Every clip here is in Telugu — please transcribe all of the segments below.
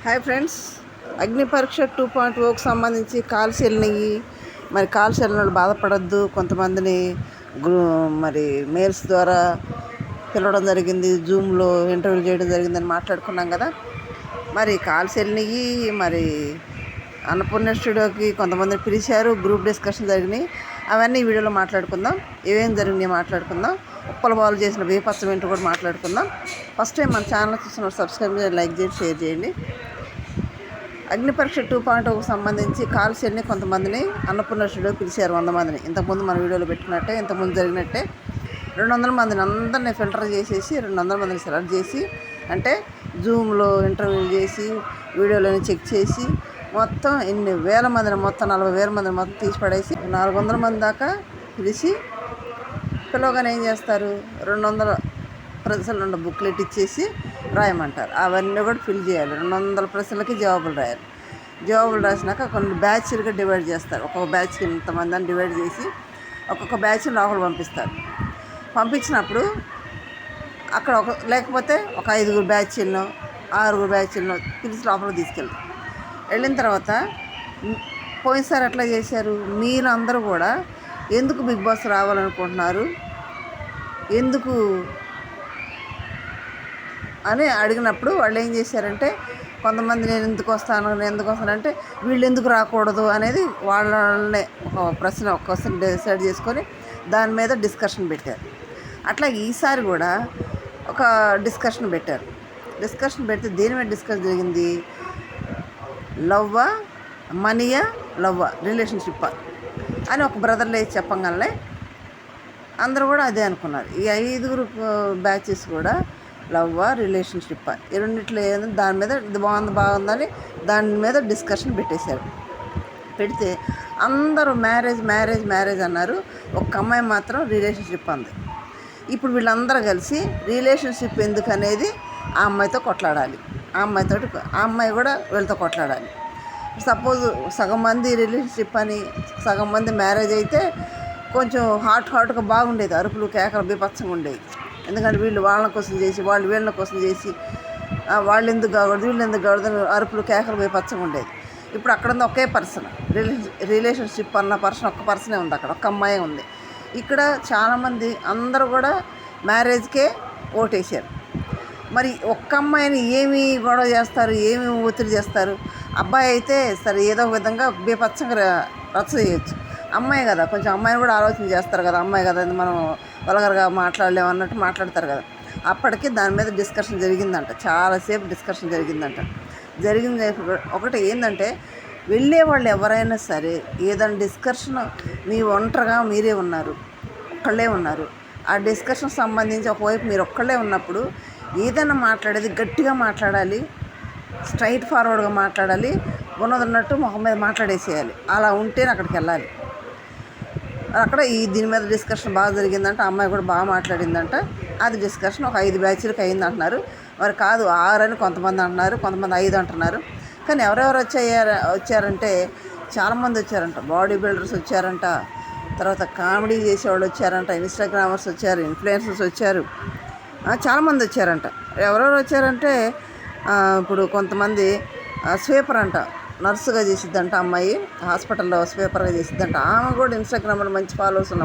హాయ్ ఫ్రెండ్స్, అగ్ని పరీక్ష 2.0కి సంబంధించి కాల్స్ వెళ్ళినాయి. మరి కాల్స్ వెళ్ళిన వాళ్ళు బాధపడద్దు. కొంతమందిని మరి మెయిల్స్ ద్వారా పిలవడం జరిగింది, జూమ్లో ఇంటర్వ్యూ చేయడం జరిగిందని మాట్లాడుకున్నాం కదా. మరి కాల్స్ వెళ్ళినాయి. మరి అన్నపూర్ణ స్టూడియోకి కొంతమందిని పిలిచారు, గ్రూప్ డిస్కషన్ జరిగినాయి. అవన్నీ వీడియోలో మాట్లాడుకుందాం. ఏమేమి జరిగినాయి మాట్లాడుకుందాం. ఉప్పల బాలు చేసిన బీపత్సం ఏంటో కూడా మాట్లాడుకుందాం. ఫస్ట్ టైం మన ఛానల్ చూస్తున్న సబ్స్క్రైబ్ చేయండి, లైక్ చేయండి, షేర్ చేయండి. అగ్ని పరీక్ష 2.0కు సంబంధించి కాల్స్ అన్ని కొంతమందిని అన్నపూర్ణ స్టూడియో పిలిచారు, 100 మందిని. ఇంతకుముందు మన వీడియోలో పెట్టుకున్నట్టే, ఇంతకుముందు జరిగినట్టే 200 మందిని అందరినీ ఫిల్టర్ చేసేసి 200 మందిని సెలెక్ట్ చేసి, అంటే జూమ్లో ఇంటర్వ్యూ చేసి వీడియోలని చెక్ చేసి మొత్తం ఎన్ని వేల మందిని, మొత్తం 40,000 మందిని మొత్తం తీసి పడేసి 400 మంది దాకా పిలిచి పిలవగానే ఏం చేస్తారు, 200 ప్రశ్నలు ఉన్న బుక్లెట్ ఇచ్చేసి రాయమంటారు. అవన్నీ కూడా ఫిల్ చేయాలి. 200 ప్రశ్నలకి జవాబులు రాయాలి. జవాబులు రాసినాక కొన్ని బ్యాచ్లుగా డివైడ్ చేస్తారు. ఒక్కొక్క బ్యాచ్కి ఇంతమంది అని డివైడ్ చేసి ఒక్కొక్క బ్యాచ్ని లోపల పంపిస్తారు. పంపించినప్పుడు అక్కడ లేకపోతే ఒక 5 బ్యాచ్లను 6 బ్యాచ్లను పిలిచి లోపల తీసుకెళ్తారు. వెళ్ళిన తర్వాత పోయినసారి ఎట్లా చేశారు, మీరు అందరూ కూడా ఎందుకు బిగ్ బాస్ రావాలనుకుంటున్నారు, ఎందుకు అని అడిగినప్పుడు వాళ్ళు ఏం చేశారంటే, కొంతమంది నేను ఎందుకు వస్తానంటే వీళ్ళు ఎందుకు రాకూడదు అనేది వాళ్ళనే ఒక క్వశ్చన్ డిసైడ్ చేసుకొని దాని మీద డిస్కషన్ పెట్టారు. అట్లా ఈసారి కూడా ఒక డిస్కషన్ పెట్టారు. డిస్కషన్ పెడితే దేని మీద డిస్కషన్ జరిగింది, లవ్వా మనీయా లవ్వా రిలేషన్షిప్పా అని ఒక బ్రదర్ లేచి చెప్పగానే అందరూ కూడా అదే అనుకున్నారు. ఈ 5 బ్యాచెస్ కూడా లవ్వా రిలేషన్షిప్పా ఈ రెండిట్లో ఏదో దాని మీద ఇది బాగుందని దాని మీద డిస్కషన్ పెట్టేశారు. పెడితే అందరూ మ్యారేజ్ అన్నారు. ఒక అమ్మాయి మాత్రం రిలేషన్షిప్ అంది. ఇప్పుడు వీళ్ళందరూ కలిసి రిలేషన్షిప్ ఎందుకు అనేది ఆ అమ్మాయితో కొట్లాడాలి. ఆ అమ్మాయి కూడా వీళ్ళతో కొట్లాడాలి. సపోజ్ సగం మంది రిలేషన్షిప్ అని, సగం మంది మ్యారేజ్ అయితే కొంచెం హాట్గా బాగుండేది. అరుపులు కేకలు బీభత్సంగా ఉండేది. ఎందుకంటే వీళ్ళు వాళ్ళ కోసం చేసి, వాళ్ళు వీళ్ళ కోసం చేసి, వాళ్ళు ఎందుకు కాకూడదు, వీళ్ళు ఎందుకు కాకూడదు, అరుపులు కేకలు బీభత్సంగా ఉండేది. ఇప్పుడు అక్కడ ఉంది ఒకే పర్సన్, రిలేషన్షిప్ అన్న ఒక్క పర్సనే ఉంది. అక్కడ ఒక్క అమ్మాయి ఉంది. ఇక్కడ చాలామంది అందరూ కూడా మ్యారేజ్కే ఓటేశారు. మరి ఒక్క అమ్మాయిని ఏమి గొడవ చేస్తారు, ఏమి ఒత్తిడి చేస్తారు. అబ్బాయి అయితే సరే ఏదో ఒక విధంగా బీభత్సంగా రచ్చ చేయొచ్చు. అమ్మాయి కదా, కొంచెం అమ్మాయిని కూడా ఆలోచన చేస్తారు కదా. అమ్మాయి కదా, మనం వల్గర్గా మాట్లాడలేము అన్నట్టు మాట్లాడతారు కదా. అప్పటికి దాని మీద డిస్కషన్ జరిగిందంట, చాలాసేపు డిస్కషన్ జరిగిందంట. జరిగింది ఒకటి ఏంటంటే, వెళ్ళే వాళ్ళు ఎవరైనా సరే ఏదైనా డిస్కషన్ మీ ఒంటరిగా మీరే ఉన్నారు, ఒక్కళ్ళే ఉన్నారు. ఆ డిస్కషన్ సంబంధించి ఒకవైపు మీరు ఒక్కళ్ళే ఉన్నప్పుడు ఏదైనా మాట్లాడేది గట్టిగా మాట్లాడాలి, స్ట్రైట్ ఫార్వర్డ్గా మాట్లాడాలి, ఉన్నదన్నట్టు మొహం మీద మాట్లాడేసేయాలి. అలా ఉంటేనే అక్కడికి వెళ్ళాలి. అక్కడ దీని మీద డిస్కషన్ బాగా జరిగిందంట. అమ్మాయి కూడా బాగా మాట్లాడిందంట. అది డిస్కషన్ ఒక 5 బ్యాచ్లకు అయింది అంటున్నారు. మరి కాదు 6 అని కొంతమంది అంటున్నారు, కొంతమంది 5 అంటున్నారు. కానీ ఎవరెవరు వచ్చారంటే చాలామంది వచ్చారంట. బాడీ బిల్డర్స్ వచ్చారంట, తర్వాత కామెడీ చేసేవాళ్ళు వచ్చారంట, ఇన్స్టాగ్రామర్స్ వచ్చారు, ఇన్ఫ్లుయెన్సర్స్ వచ్చారు, చాలామంది వచ్చారంట. ఎవరెవరు వచ్చారంటే ఇప్పుడు కొంతమంది స్వీపర్ అంట, నర్సుగా చేసిద్దంట అమ్మాయి, హాస్పిటల్లో స్వీపర్గా చేసిద్దంట. ఆమె కూడా ఇన్స్టాగ్రామ్లో మంచి ఫాలోవర్స్ ఉన్న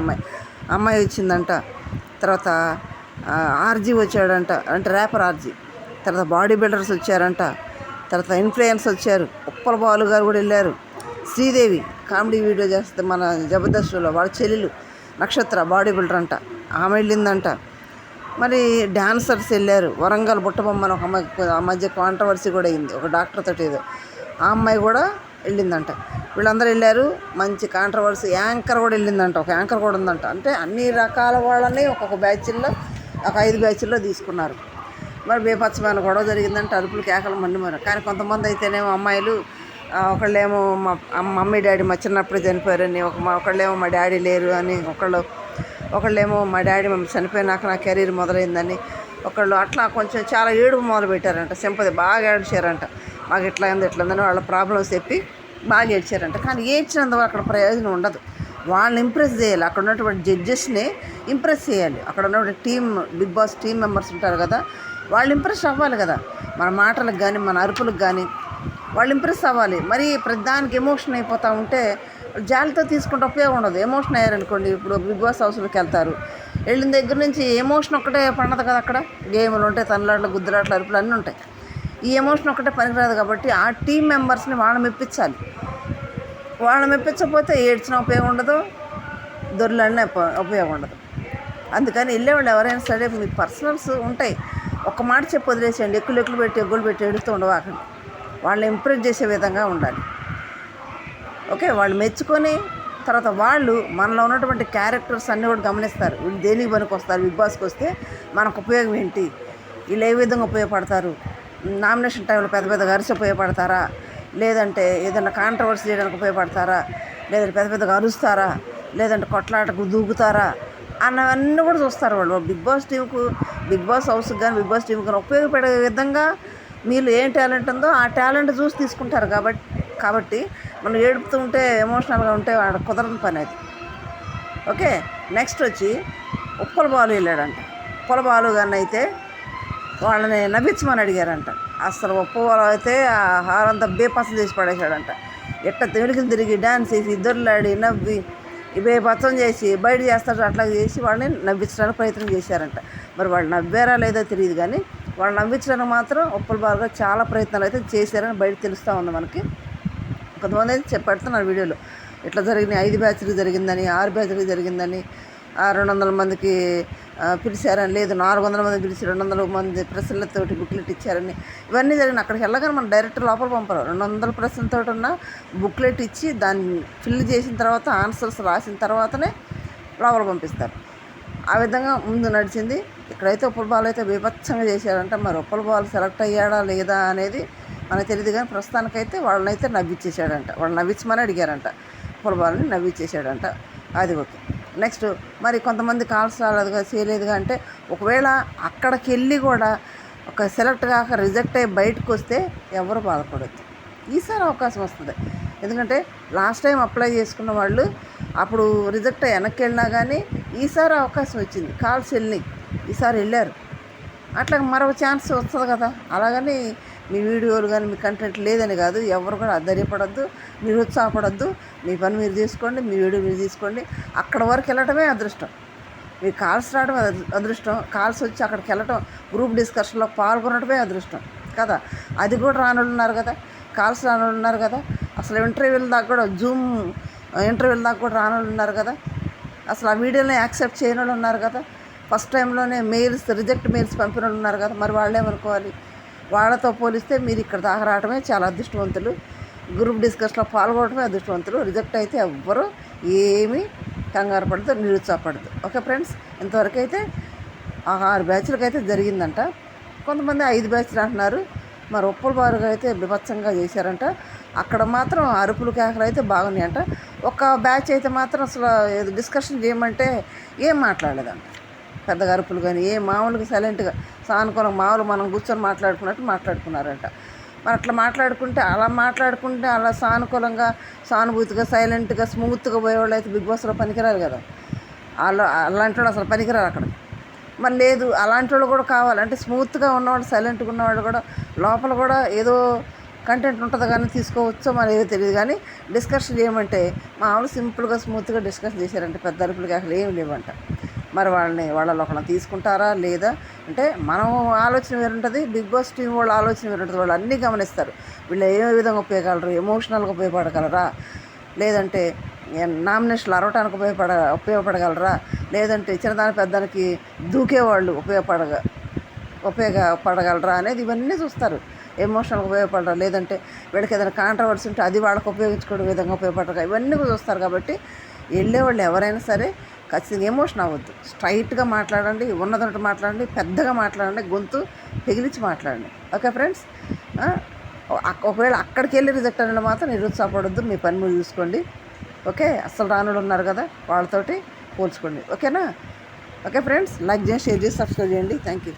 అమ్మాయి వచ్చిందంట. తర్వాత ఆర్జీ వచ్చాడంట, అంటే ర్యాపర్ ఆర్జీ. తర్వాత బాడీ బిల్డర్స్ వచ్చారంట, తర్వాత ఇన్ఫ్లుయెన్స్ వచ్చారు. ఉప్పల బాలు గారు కూడా వెళ్ళారు. శ్రీదేవి కామెడీ వీడియో చేస్తే మన జబర్దస్త్లో వాళ్ళ చెల్లెలు నక్షత్ర బాడీ బిల్డర్ అంట, ఆమె వెళ్ళిందంట. మరి డాన్సర్స్ వెళ్ళారు. వరంగల్ బుట్టబొమ్మని ఒక అమ్మాయి ఆ మధ్య కాంట్రవర్సీ కూడా అయింది, ఒక డాక్టర్ తోటి ఏదో, ఆ అమ్మాయి కూడా వెళ్ళిందంట. వీళ్ళందరూ వెళ్ళారు. మంచి కాంట్రవర్సీ. యాంకర్ కూడా వెళ్ళిందంట, ఒక యాంకర్ కూడా ఉందంట. అంటే అన్ని రకాల వాళ్ళని ఒక్కొక్క బ్యాచ్ల్లో ఒక 5 బ్యాచ్ల్లో తీసుకున్నారు. మరి బేపచ్చమైన గొడవ జరిగిందంటే అరుపులు కేకలు మరి. కానీ కొంతమంది అయితేనేమో అమ్మాయిలు ఒకళ్ళేమో మా మమ్మీ డాడీ మా చిన్నప్పుడు చనిపోయారని, ఒకళ్ళేమో మా డాడీ లేరు అని, ఒకళ్ళేమో మా డాడీ చనిపోయినాక నా కెరీర్ మొదలైందని, ఒకళ్ళు అట్లా కొంచెం చాలా ఏడుపు మొదలు పెట్టారంట. సింపతి బాగా ఏడ్చారంట. మాకు ఇట్లా ఉందని వాళ్ళ ప్రాబ్లమ్స్ చెప్పి బాగా ఏడ్చారంట. కానీ ఏడ్చినందుకు అక్కడ ప్రయోజనం ఉండదు. వాళ్ళని ఇంప్రెస్ చేయాలి, అక్కడ ఉన్నటువంటి జడ్జెస్ని ఇంప్రెస్ చేయాలి. అక్కడ ఉన్నటువంటి బిగ్ బాస్ టీం మెంబర్స్ ఉంటారు కదా, వాళ్ళు ఇంప్రెస్ అవ్వాలి కదా. మన మాటలకు కానీ మన అరుపులకు కానీ వాళ్ళు ఇంప్రెస్ అవ్వాలి. మరి ప్రతిదానికి ఎమోషన్ అయిపోతూ ఉంటే జాలితో తీసుకుంటే ఉపయోగం ఉండదు. ఎమోషన్ అయ్యారనుకోండి, ఇప్పుడు బిగ్ బాస్ హౌస్లోకి వెళ్తారు, వెళ్ళిన దగ్గర నుంచి ఎమోషన్ ఒక్కటే పడదు కదా. అక్కడ గేములు ఉంటాయి, తనలాట్లు, గుద్దులాట్లు, అరుపులు అన్నీ ఉంటాయి. ఈ ఎమోషన్ ఒక్కటే పనికిరాదు కాబట్టి ఆ టీం మెంబర్స్ని వాళ్ళని మెప్పించాలి. వాళ్ళని మెప్పించకపోతే ఏడ్చిన ఉపయోగం ఉండదు, దొర్లాడిన ఉపయోగం ఉండదు. అందుకని వెళ్ళేవాళ్ళు ఎవరైనా సరే మీ పర్సనల్స్ ఉంటాయి, ఒక్క మాట చెప్పి వదిలేసేయండి. ఎక్కులు పెట్టి ఎగ్గులు పెట్టి ఏడుస్తూ ఉండవాకండి. వాళ్ళని ఇంప్రెస్ చేసే విధంగా ఉండాలి. ఓకే, వాళ్ళు మెచ్చుకొని తర్వాత వాళ్ళు మనలో ఉన్నటువంటి క్యారెక్టర్స్ అన్నీ కూడా గమనిస్తారు. వీళ్ళు దేనికి పనికి వస్తారు, బిగ్ బాస్కి వస్తే మనకు ఉపయోగం ఏంటి, వీళ్ళు ఏ విధంగా ఉపయోగపడతారు, నామినేషన్ టైంలో పెద్ద పెద్దగా అరిచి ఉపయోగపడతారా, లేదంటే ఏదైనా కాంట్రవర్సీ చేయడానికి ఉపయోగపడతారా, లేదంటే పెద్ద పెద్దగా అరుస్తారా, లేదంటే కొట్లాటకు దూకుతారా అన్నవన్నీ కూడా చూస్తారు వాళ్ళు. బిగ్ బాస్ టీంకు, బిగ్ బాస్ హౌస్కి కానీ బిగ్ బాస్ టీంకి కానీ ఉపయోగపడే విధంగా మీరు ఏం టాలెంట్ ఉందో ఆ టాలెంట్ చూసి తీసుకుంటారు. కాబట్టి మనం ఏడుపుతూ ఉంటే, ఎమోషనల్గా ఉంటే వాడు కుదరని పని అది. ఓకే, నెక్స్ట్ వచ్చి ఉప్పల బాలు వెళ్ళాడంట. ఉప్పల బాలు గారిని అయితే వాళ్ళని నవ్వించమని అడిగారంట. అసలు ఉప్పల అయితే ఆ హారంతా బేపసం చేసి పడేశాడంట. ఎట్ట వెనుకలు తిరిగి డ్యాన్స్ చేసి దొర్లాడి నవ్వి బేపత్సం చేసి బయట చేస్తాడు, అట్లా చేసి వాళ్ళని నవ్వించడానికి ప్రయత్నం చేశారంట. మరి వాళ్ళు నవ్వారా లేదో తెలియదు, కానీ వాళ్ళు నవ్వించడానికి మాత్రం ఉప్పల బాలు గారు చాలా ప్రయత్నాలు అయితే చేశారని బయట తెలుస్తూ ఉంది మనకి. కొంతమంది అయితే పెడుతున్నారు వీడియోలో, ఇట్లా జరిగినాయి, 5 బ్యాచ్లకు జరిగిందని, 6 బ్యాచ్లకు జరిగిందని, 200 మందికి పిలిచారని, లేదు 400 మంది పిలిచి 200 మంది ప్రశ్నలతోటి బుక్లెట్ ఇచ్చారని, ఇవన్నీ జరిగిన అక్కడికి వెళ్ళగానే మన డైరెక్ట్ లోపల పంపరు. 200 ప్రశ్నలతో ఉన్న బుక్లెట్ ఇచ్చి దాన్ని ఫిల్ చేసిన తర్వాత ఆన్సర్స్ రాసిన తర్వాతనే లోపల పంపిస్తారు. ఆ విధంగా ముందు నడిచింది. ఇక్కడైతే ఉప్పల బాలు అయితే బీభత్సంగా చేశారంట. మరి ఉప్పల బాలు సెలెక్ట్ అయ్యాడా లేదా అనేది మనకు తెలియదు, కానీ ప్రస్తుతానికైతే వాళ్ళనైతే నవ్విచ్చేసాడంట. వాళ్ళు నవ్వించమని అడిగారంట, ఉప్పల బాలుని నవ్విచ్చేసాడంట. అది ఓకే. నెక్స్ట్ మరి కొంతమంది కాల్స్ రాలేదుగా, చేయలేదుగా అంటే, ఒకవేళ అక్కడికి వెళ్ళి కూడా ఒక సెలెక్ట్ కాక రిజెక్ట్ అయ్యి బయటకు వస్తే ఎవరు బాధపడద్దు. ఈసారి అవకాశం వస్తుంది. ఎందుకంటే లాస్ట్ టైం అప్లై చేసుకున్న వాళ్ళు అప్పుడు రిజెక్ట్ అయ్యి వెనక్కి వెళ్ళినా కానీ ఈసారి అవకాశం వచ్చింది, కాల్స్ వెళ్ళి ఈసారి వెళ్ళారు. అట్లా మరొక ఛాన్స్ వస్తుంది కదా. అలాగని మీ వీడియోలు కానీ మీ కంటెంట్ లేదని కాదు, ఎవరు కూడా అధైర్యపడద్దు, మీరు ఉత్సాహపడద్దు. మీ పని మీరు తీసుకోండి, మీ వీడియో మీరు తీసుకోండి. అక్కడ వరకు వెళ్ళటమే అదృష్టం. మీకు కాల్స్ రావడం అదృష్టం, కాల్స్ వచ్చి అక్కడికి వెళ్ళటం, గ్రూప్ డిస్కషన్లో పాల్గొనడమే అదృష్టం కదా. అది కూడా రానోళ్ళు ఉన్నారు కదా, కాల్స్ రానోళ్ళు ఉన్నారు కదా, అసలు ఇంటర్వ్యూల దాకా కూడా జూమ్ ఇంటర్వ్యూల దాకా కూడా రానోళ్ళు ఉన్నారు కదా, అసలు ఆ వీడియోని యాక్సెప్ట్ చేయని వాళ్ళు ఉన్నారు కదా, ఫస్ట్ టైంలోనే మెయిల్స్ రిజెక్ట్ మెయిల్స్ పంపిన వాళ్ళు ఉన్నారు కదా. మరి వాళ్ళేమనుకోవాలి? వాళ్ళతో పోలిస్తే మీరు ఇక్కడ దాకా రావడమే చాలా అదృష్టవంతులు, గ్రూప్ డిస్కషన్లో పాల్గొనడమే అదృష్టవంతులు. రిజెక్ట్ అయితే ఎవ్వరూ ఏమీ కంగారు పడదు, నిరుత్సాహపడదు. ఓకే ఫ్రెండ్స్, ఇంతవరకు అయితే 6 బ్యాచ్లకు అయితే జరిగిందంట. కొంతమంది 5 బ్యాచ్లు అంటున్నారు. మరి ఉప్పల బాలు అయితే బీభత్సంగా చేశారంట. అక్కడ మాత్రం అరుపులు కేకలు అయితే బాగున్నాయంట. ఒక బ్యాచ్ అయితే మాత్రం అసలు డిస్కషన్ చేయమంటే ఏం మాట్లాడలేదంట. పెద్దగా అరుపులు కానీ మామూలుగా సైలెంట్గా సానుకూలంగా మామూలు మనం కూర్చొని మాట్లాడుకున్నట్టు మాట్లాడుకున్నారంట. మరి అట్లా మాట్లాడుకుంటే అలా సానుకూలంగా, సానుభూతిగా, సైలెంట్గా, స్మూత్గా పోయేవాళ్ళు అయితే బిగ్ బాస్లో పనికిరారు కదా. అలాంటి వాళ్ళు అసలు పనికిరారు అక్కడ. మరి లేదు, అలాంటి వాళ్ళు కూడా కావాలంటే స్మూత్గా ఉన్నవాళ్ళు, సైలెంట్గా ఉన్నవాళ్ళు కూడా లోపల కూడా ఏదో కంటెంట్ ఉంటుంది కానీ తీసుకోవచ్చో మరి ఏదో తెలియదు. కానీ డిస్కషన్ చేయమంటే మామూలు సింపుల్గా స్మూత్గా డిస్కషన్ చేశారంటే పెద్ద అరుపులకి అసలు ఏమి లేవంట. మరి వాళ్ళలో ఒకళ్ళని తీసుకుంటారా లేదా అంటే మనం ఆలోచన వేరుంటుంది, బిగ్ బాస్ టీం వాళ్ళ ఆలోచన వేరుంటుంది. వాళ్ళు అన్నీ గమనిస్తారు. వీళ్ళు ఏ విధంగా ఉపయోగగలరు, ఎమోషనల్గా ఉపయోగపడగలరా, లేదంటే నామినేషన్లు అరవటానికి ఉపయోగపడగలరా, లేదంటే చిన్నదాని పెద్దానికి దూకేవాళ్ళు ఉపయోగపడగలరా అనేది ఇవన్నీ చూస్తారు. ఎమోషనల్గా ఉపయోగపడరా, లేదంటే వీళ్ళకి ఏదైనా కాంట్రవర్సీ ఉంటే అది వాళ్ళకి ఉపయోగించుకునే విధంగా ఉపయోగపడరా, ఇవన్నీ కూడా చూస్తారు. కాబట్టి వెళ్ళేవాళ్ళు ఎవరైనా సరే ఖచ్చితంగా ఎమోషన్ అవ్వద్దు, స్ట్రైట్గా మాట్లాడండి, ఉన్నదంటూ మాట్లాడండి, పెద్దగా మాట్లాడండి, గొంతు పెగిలించి మాట్లాడండి. ఓకే ఫ్రెండ్స్, ఒకవేళ అక్కడికి వెళ్ళి రిజెక్ట్ అనేది మాత్రం నిరుత్సాహపడొద్దు, మీ పని మీరు చూసుకోండి. ఓకే, అస్సలు రానుడు ఉన్నారు కదా, వాళ్ళతోటి పోల్చుకోండి. ఓకేనా? ఓకే ఫ్రెండ్స్, లైక్ చేయండి, షేర్ చేసి సబ్స్క్రైబ్ చేయండి. Thank you.